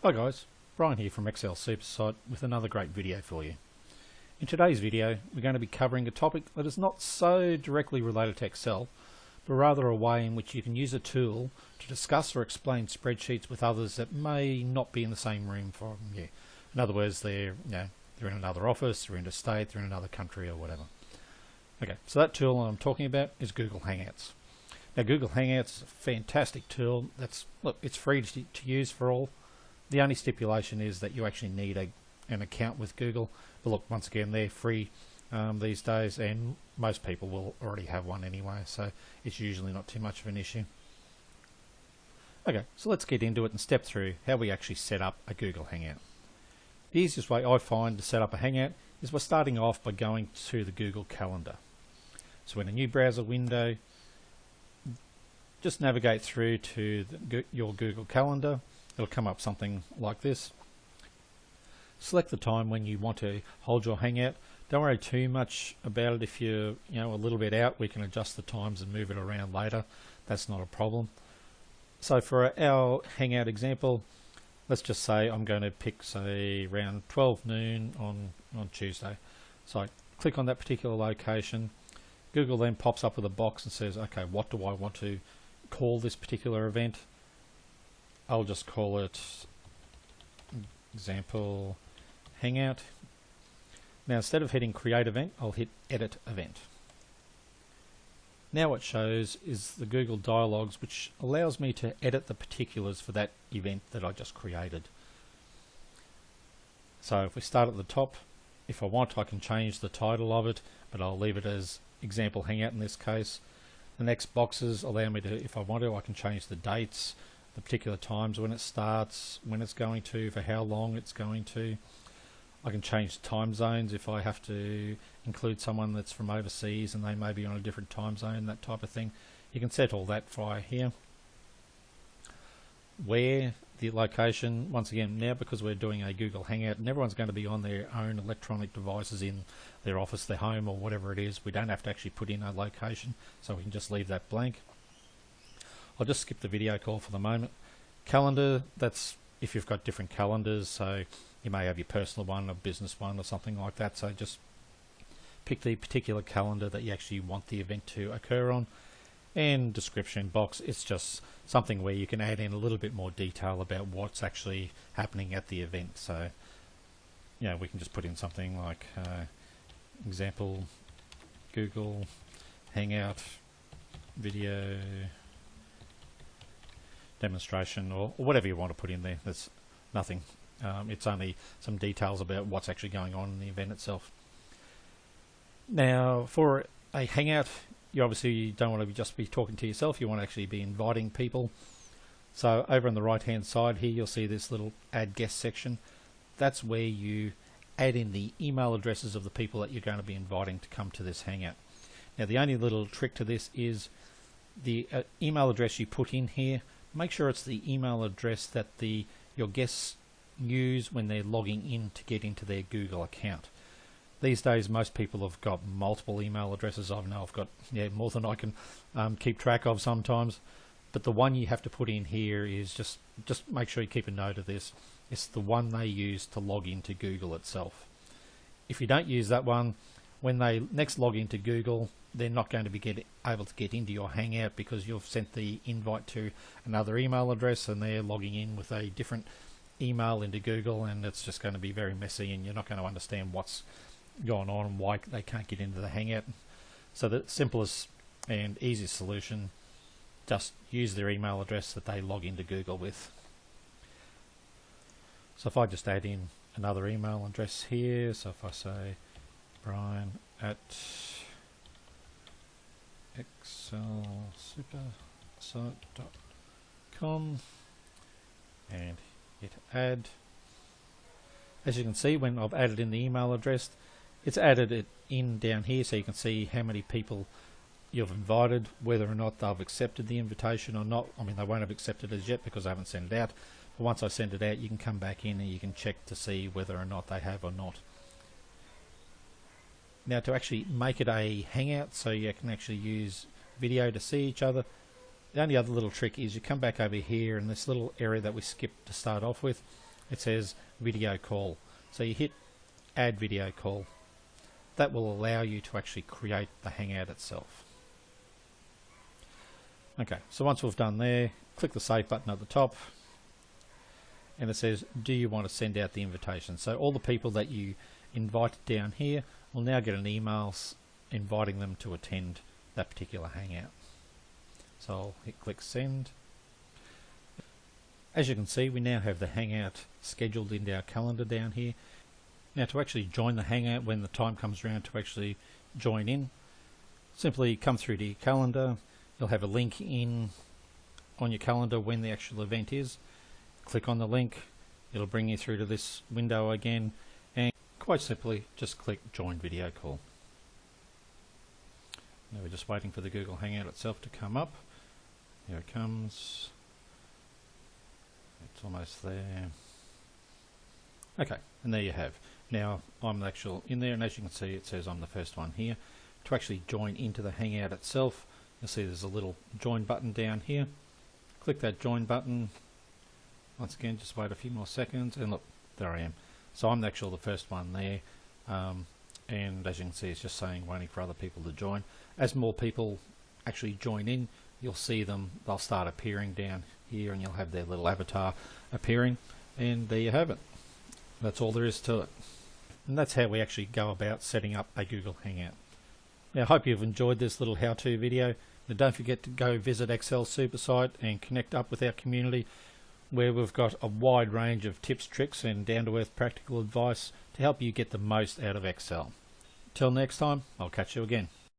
Hi guys, Brian here from ExcelSupersite with another great video for you. In today's video we're going to be covering a topic that is not so directly related to Excel, but rather a way in which you can use a tool to discuss or explain spreadsheets with others that may not be in the same room from you. In other words, they're in another office, they're interstate, they're in another country or whatever. Okay, so that tool I'm talking about is Google Hangouts. Now Google Hangouts is a fantastic tool. It's free to use for all. The only stipulation is that you actually need an account with Google. But look, once again, they're free these days, and most people will already have one anyway, so it's usually not too much of an issue. Okay, so let's get into it and step through how we actually set up a Google Hangout. The easiest way I find to set up a Hangout is by starting off by going to the Google Calendar. So in a new browser window, just navigate through to your Google Calendar. It'll come up something like this. Select the time when you want to hold your Hangout. Don't worry too much about it. If you're a little bit out, we can adjust the times and move it around later. That's not a problem. So for our Hangout example, let's just say I'm going to pick, say, around 12 noon on Tuesday. So I click on that particular location. Google then pops up with a box and says, okay, what do I want to call this particular event? I'll just call it example Hangout. Now instead of hitting create event, I'll hit edit event. Now what shows is the Google dialogues, which allows me to edit the particulars for that event that I just created. So if we start at the top, if I want, I can change the title of it, but I'll leave it as example Hangout in this case. The next boxes allow me to, if I want to, I can change the dates, the particular times when it starts, when it's going to, for how long it's going to. I can change time zones if I have to include someone that's from overseas and they may be on a different time zone, that type of thing. You can set all that via here. Where the location, once again, now because we're doing a Google Hangout and everyone's going to be on their own electronic devices in their office, their home, or whatever it is, we don't have to actually put in a location, so we can just leave that blank. I'll just skip the video call for the moment. Calendar, that's if you've got different calendars, so you may have your personal one, a business one, or something like that. So just pick the particular calendar that you actually want the event to occur on. And description box, it's just something where you can add in a little bit more detail about what's actually happening at the event. So we can just put in something like example Google Hangout video demonstration, or whatever you want to put in there. There's nothing. It's only some details about what's actually going on in the event itself. Now for a Hangout, you obviously don't want to just be talking to yourself, you want to actually be inviting people. So over on the right hand side here you'll see this little add guest section. That's where you add in the email addresses of the people that you're going to be inviting to come to this Hangout. Now the only little trick to this is the email address you put in here, make sure it's the email address that your guests use when they're logging in to get into their Google account. These days most people have got multiple email addresses. I know I've got more than I can keep track of sometimes, but the one you have to put in here is just make sure you keep a note of this. It's the one they use to log into Google itself. If you don't use that one, when they next log into Google, they're not going to be able to get into your Hangout because you've sent the invite to another email address and they're logging in with a different email into Google, and it's just going to be very messy and you're not going to understand what's going on and why they can't get into the Hangout. So the simplest and easiest solution, just use their email address that they log into Google with. So if I just add in another email address here, so if I say Brian at ExcelSupersite.com and hit add. As you can see, when I've added in the email address, it's added it in down here, so you can see how many people you've invited, whether or not they've accepted the invitation or not. I mean, they won't have accepted it as yet because I haven't sent it out, but once I send it out you can come back in and you can check to see whether or not they have or not. Now to actually make it a Hangout so you can actually use video to see each other, The only other little trick is you come back over here in this little area that we skipped to start off with. it says video call. So you hit add video call. That will allow you to actually create the Hangout itself. Okay, so once we've done there, click the save button at the top, and it says, do you want to send out the invitation? So all the people that you invited down here will now get an email inviting them to attend that particular Hangout. So I'll click send. As you can see, we now have the Hangout scheduled into our calendar down here. Now to actually join the Hangout when the time comes around to actually join in, simply come through to your calendar. You'll have a link in on your calendar when the actual event is. Click on the link, it'll bring you through to this window again, and quite simply just click join video call. Now we're just waiting for the Google Hangout itself to come up. Here it comes. It's almost there. Okay, and there you have. Now I'm actually in there, and as you can see it says I'm the first one here. To actually join into the Hangout itself, you'll see there's a little join button down here. Click that join button. Once again, just wait a few more seconds, and look, there I am. So I'm actually the first one there, and as you can see it's just saying waiting for other people to join. As more people actually join in, you'll see them, they'll start appearing down here, and you'll have their little avatar appearing, and there you have it. That's all there is to it. And that's how we actually go about setting up a Google Hangout. Now I hope you've enjoyed this little how-to video. Now don't forget to go visit ExcelSupersite and connect up with our community, where we've got a wide range of tips, tricks and down-to-earth practical advice to help you get the most out of Excel. Till next time, I'll catch you again.